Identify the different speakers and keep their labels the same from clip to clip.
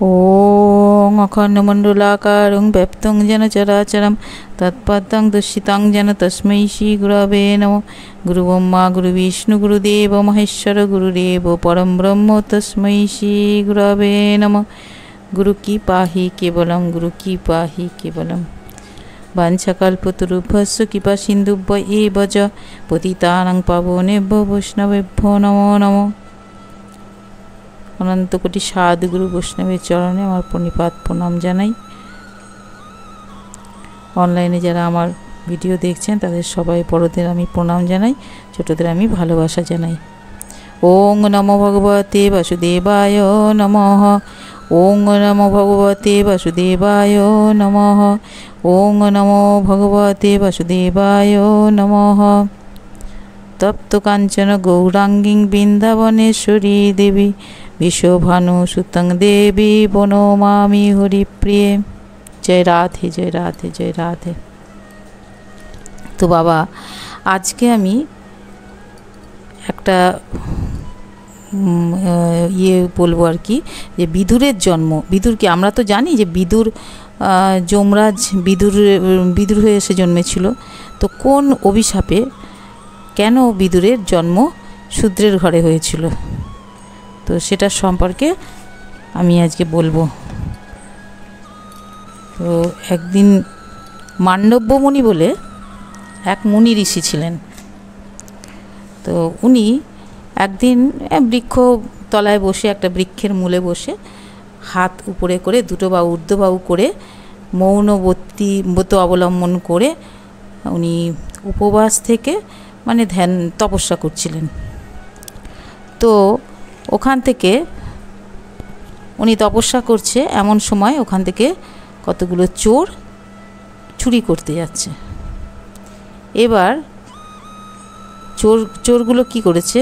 Speaker 1: ॐ अखण्डमण्डलाकारं व्याप्तं येन चराचरं तत्पदं दर्शितं येन तस्मै श्रीगुरवे नमः। गुरुब्रह्मा गुरुविष्णु गुरुदेव महेश्वर गुरुदेव परं ब्रह्म तस्मै श्रीगुरवे नमः। गुरु की पाहि केवलं गुरु की पाहि केवलं। वाञ्छाकल्पतरुभ्यश्च कृपा सिन्धुभ्य एव च पतितानां पावनेभ्यो वैष्णवेभ्यो नमो नमः। अनंत कोटि साधुगुरु वैष्णवेर चरणे आमार प्रणिपात प्रणाम जानाई। अनलाइने जारा आमार भिडियो देखछेन तादेर सबाई बड़ोदेर आमी प्रणाम जानाई, छोटोदेर आमी भालोबासा जानाई। ओं नमो भगवते वासुदेवाय नमः। ओं नमो भगवते वासुदेवाय नमः। ओं नमो भगवते वासुदेवाय नमः। तप्त कांचन गौरांगी वृंदावनेश्वरी देवी विश्वभानु सुतं देवी बनमामि हरिप्रिये। जय राधे जय राधे जय राधे। तो बाबा आज के आमी एकटा ये बोलबो आर कि जे विदुरेर जन्म। विदुर कि आमरा तो जानी जे विदुर যমরাজ विदुर হয়ে এসে জন্মেছিল। তো কোন অভিশাপে কেন বিদুরের জন্ম শূদ্রের ঘরে হয়েছিল, তো সেটা সম্পর্কে আমি আজকে বলবো। তো একদিন মান্ডব্য মুনি বলে এক মুনি ঋষি ছিলেন। তো উনি একদিন বৃক্ষ তলায় বসে, একটা বৃক্ষের মূলে বসে হাত উপরে করে দুটো বাহু ঊর্ধ্ববাহু করে মৌনব্রত অবলম্বন করে উনি উপবাস থেকে মানে ধ্যান তপস্যা করছিলেন। তো ওখান থেকে উনি তপস্যা করছে এমন সময় ওখান থেকে কতগুলো চোর চুরি করতে যাচ্ছে। এবার চোরগুলো কি করেছে,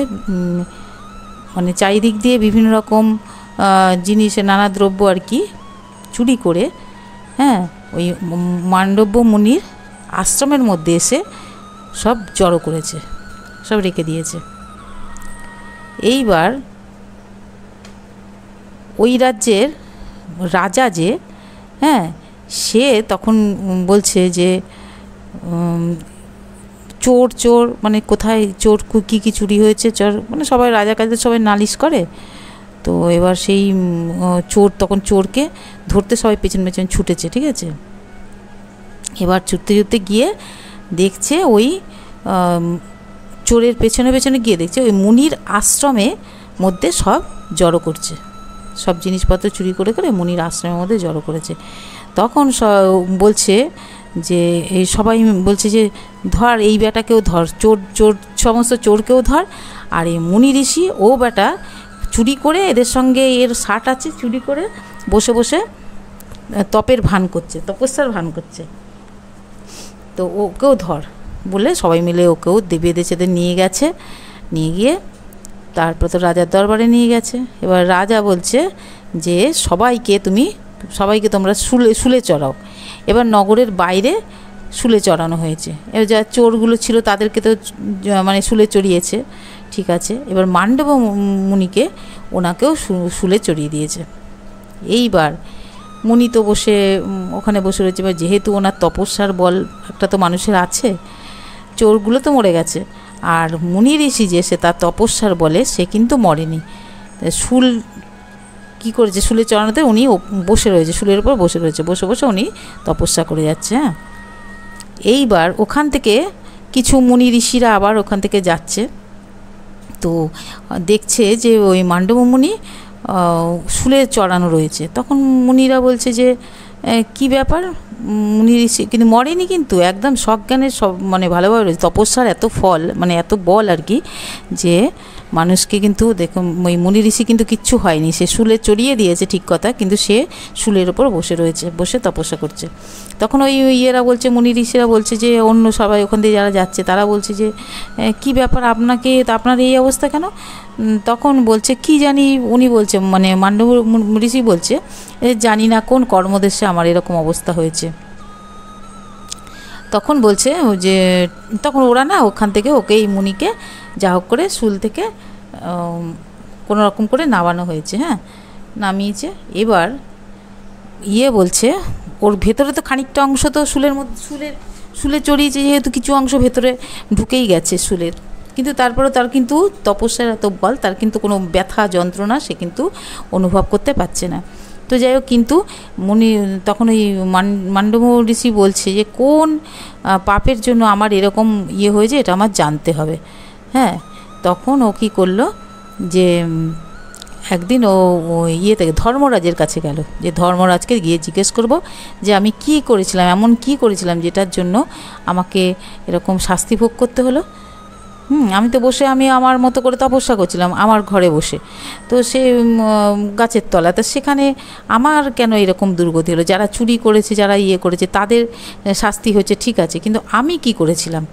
Speaker 1: মানে চারিদিক দিয়ে বিভিন্ন রকম জিনিস, নানা দ্রব্য আর কি চুরি করে, হ্যাঁ, ওই মান্ডব্য মুনির আশ্রমের মধ্যে এসে সব জড়ো করেছে, সব রেখে দিয়েছে। এইবার ওই রাজ্যের রাজা যে, হ্যাঁ, সে তখন বলছে যে চোর চোর মানে কোথায় চোর, কী কী চুরি হয়েছে, চোর মানে সবাই রাজার কাছে সবাই নালিশ করে। তো এবার সেই চোর তখন চোরকে ধরতে সবাই পেছন পেছন ছুটেছে, ঠিক আছে। এবার ছুটতে ছুটতে গিয়ে দেখছে ওই চোরের পেছনে পেছনে গিয়ে দেখছে ওই মুনির আশ্রমে মধ্যে সব জড়ো করছে, সব জিনিসপত্র চুরি করে করে মুনির আশ্রমের মধ্যে জড়ো করেছে। তখন বলছে যে এই সবাই বলছে যে ধর এই বেটাকেও ধর, চোর চোর সমস্ত চোরকেও ধর, আর এই মুনি ঋষি ও বেটা চুরি করে এদের সঙ্গে এর সাট আছে, চুরি করে বসে বসে তপের ভান করছে, তপস্যার ভান করছে, তো ওকেও ধর বলে সবাই মিলে ওকেও বেঁধে চেঁধে নিয়ে গেছে। নিয়ে গিয়ে তারপর তো রাজার দরবারে নিয়ে গেছে। এবার রাজা বলছে যে সবাইকে তোমরা শুলে চড়াও। এবার নগরের বাইরে শুলে চড়ানো হয়েছে। এবার যা চোরগুলো ছিল তাদেরকে তো মানে শুলে চড়িয়েছে, ঠিক আছে। এবার মান্ডব্য মুনিকে ওনাকেও শুলে চড়িয়ে দিয়েছে। এইবার মুনি তো ওখানে বসে রয়েছে। এবার যেহেতু ওনার তপস্যার বল একটা তো মানুষের আছে, চোরগুলো তো মরে গেছে, আর মুনি ঋষি যে সে তার তপস্যার বলে সে কিন্তু মরেনি। শুল কী করেছে, শুলে চড়ানোতে উনি বসে রয়েছে, শুলের উপর বসে রয়েছে, বসে বসে উনি তপস্যা করে যাচ্ছে। হ্যাঁ, এইবার ওখান থেকে কিছু মুনি ঋষিরা আবার ওখান থেকে যাচ্ছে। তো দেখছে যে ওই মান্ডব্য মুনি শুলে চড়ানো রয়েছে। তখন মুনিরা বলছে যে কি ব্যাপার, মুনি ঋষি কিন্তু মরেনি, কিন্তু একদম সজ্ঞানের সব মানে ভালোভাবে রয়েছে। তপস্যার এত ফল মানে এত বল আর কি, যে মানুষকে কিন্তু দেখুন ওই মুনি ঋষি কিন্তু কিচ্ছু হয়নি, সে শুলে চড়িয়ে দিয়েছে ঠিক কথা, কিন্তু সে শুলের ওপর বসে রয়েছে, বসে তপস্যা করছে। তখন ওই ইয়েরা বলছে, মুনি ঋষিরা বলছে যে অন্য সবাই ওখান দিয়ে যারা যাচ্ছে তারা বলছে যে কি ব্যাপার আপনার এই অবস্থা কেন। তখন বলছে কি জানি, উনি বলছে মানে মান্ডব্য ঋষি বলছে জানি না কোন কর্মদেশে আমার এরকম অবস্থা হয়েছে। তখন বলছে যে তখন ওরা না ওখান থেকে ওকে এই মুনিকে যা হোক করে শুল থেকে কোনো রকম করে নামানো হয়েছে। হ্যাঁ, নামিয়েছে। এবার বলছে ওর ভেতরে তো খানিকটা অংশ তো শুলের মধ্যে শুলে চড়িয়েছে, যেহেতু কিছু অংশ ভেতরে ঢুকেই গেছে শুলের, কিন্তু তারপরে তার কিন্তু তপস্যার এত বল, তার কিন্তু কোনো ব্যথা যন্ত্রণা সে কিন্তু অনুভব করতে পারছে না। তো যাই হোক, কিন্তু মুনি তখন ওই মান্ডব ঋষি বলছে যে কোন পাপের জন্য আমার এরকম হয়েছে, এটা আমার জানতে হবে। হ্যাঁ, তখন ও কী করলো, যে একদিন ও থেকে ধর্মরাজের কাছে গেল, যে ধর্মরাজকে গিয়ে জিজ্ঞেস করব যে আমি কি করেছিলাম, এমন কি করেছিলাম যেটার জন্য আমাকে এরকম শাস্তি ভোগ করতে হলো। আমি তো বসে আমি আমার মতো করে তপস্যা করছিলাম আমার ঘরে বসে, তো সে গাছের তলা, তো সেখানে আমার কেন এরকম দুর্গতি হলো? যারা চুরি করেছে, যারা করেছে তাদের শাস্তি হচ্ছে, ঠিক আছে, কিন্তু আমি কি করেছিলাম?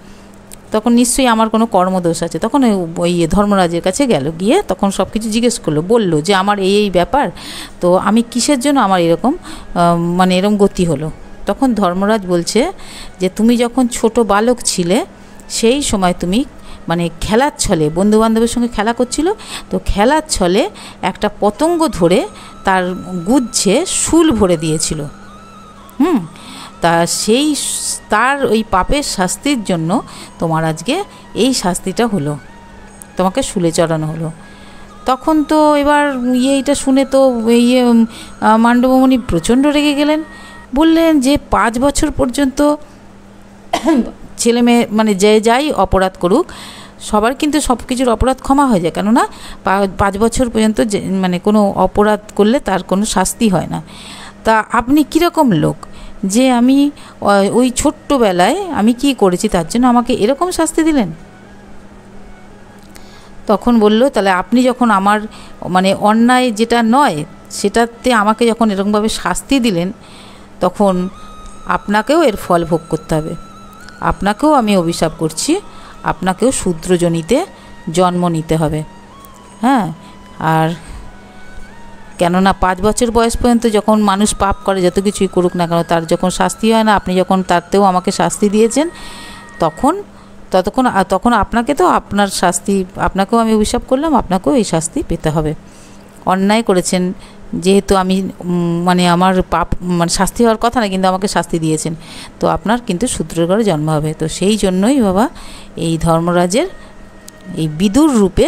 Speaker 1: তখন নিশ্চয়ই আমার কোনো কর্মদোষ আছে। তখন ওই ধর্মরাজের কাছে গেল, গিয়ে তখন সব কিছু জিজ্ঞেস করলো, বলল যে আমার এই ব্যাপার, তো আমি কিসের জন্য আমার এরকম মানে এরকম গতি হলো। তখন ধর্মরাজ বলছে যে তুমি যখন ছোট বালক ছিলে, সেই সময় তুমি মানে খেলার ছলে বন্ধুবান্ধবের সঙ্গে খেলা করছিল, তো খেলার ছলে একটা পতঙ্গ ধরে তার গুজ্জে শুল ভরে দিয়েছিল। তা তার ওই পাপের শাস্তির জন্য তোমার আজকে এই শাস্তিটা হলো, তোমাকে শুলে চড়ানো হলো। তখন তো এবার এইটা শুনে তো মান্ডবমণি প্রচণ্ড রেগে গেলেন, বললেন যে 5 বছর পর্যন্ত ছেলে মেয়ে মানে যে যাই অপরাধ করুক সবার কিন্তু সব কিছুর অপরাধ ক্ষমা হয়ে যায়, কেননা 5 বছর পর্যন্ত মানে কোনো অপরাধ করলে তার কোনো শাস্তি হয় না। তা আপনি কীরকম লোক যে আমি ওই ছোট্টবেলায় আমি কি করেছি তার জন্য আমাকে এরকম শাস্তি দিলেন? তখন বলল, তাহলে আপনি যখন আমার মানে অন্যায় যেটা নয় সেটাতে আমাকে যখন এরকমভাবে শাস্তি দিলেন, তখন আপনাকেও এর ফল ভোগ করতে হবে। আপনাকেও আমি অভিশাপ করছি, আপনাকেও শূদ্রজনিতে জন্ম নিতে হবে। হ্যাঁ, আর কেননা 5 বছর বয়স পর্যন্ত যখন মানুষ পাপ করে, যত কিছুই করুক না কেন, তার যখন শাস্তি হয় না, আপনি যখন তারতেও আমাকে শাস্তি দিয়েছেন, তখন আপনাকে তো আপনার শাস্তি, আপনাকেও আমি অভিশাপ করলাম, আপনাকেও এই শাস্তি পেতে হবে। অন্যায় করেছেন যেহেতু, আমি মানে আমার পাপ মানে শাস্তি হওয়ার কথা না, কিন্তু আমাকে শাস্তি দিয়েছেন, তো আপনার কিন্তু শূদ্রের ঘরে জন্ম হবে। তো সেই জন্যই বাবা এই ধর্মরাজের এই বিদুর রূপে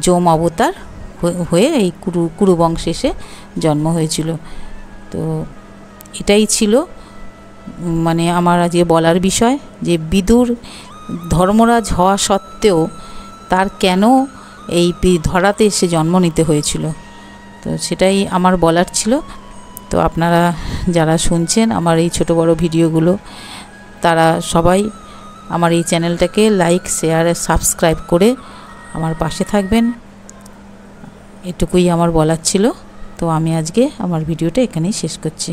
Speaker 1: যম অবতার হয়ে এই কুরু বংশে এসে জন্ম হয়েছিল। তো এটাই ছিল মানে আমার আজকে বলার বিষয়, যে বিদুর ধর্মরাজ হওয়া সত্ত্বেও তার কেন এই ধরাতে এসে জন্ম নিতে হয়েছিল, তো সেটাই আমার বলার ছিল। তো আপনারা যারা শুনছেন আমার এই ছোট বড় ভিডিওগুলো, তারা সবাই আমার এই চ্যানেলটাকে লাইক, শেয়ার, সাবস্ক্রাইব করে আমার পাশে থাকবেন, এটুকুই আমার বলার ছিল। তো আমি আজকে আমার ভিডিওটা এখানেই শেষ করছি।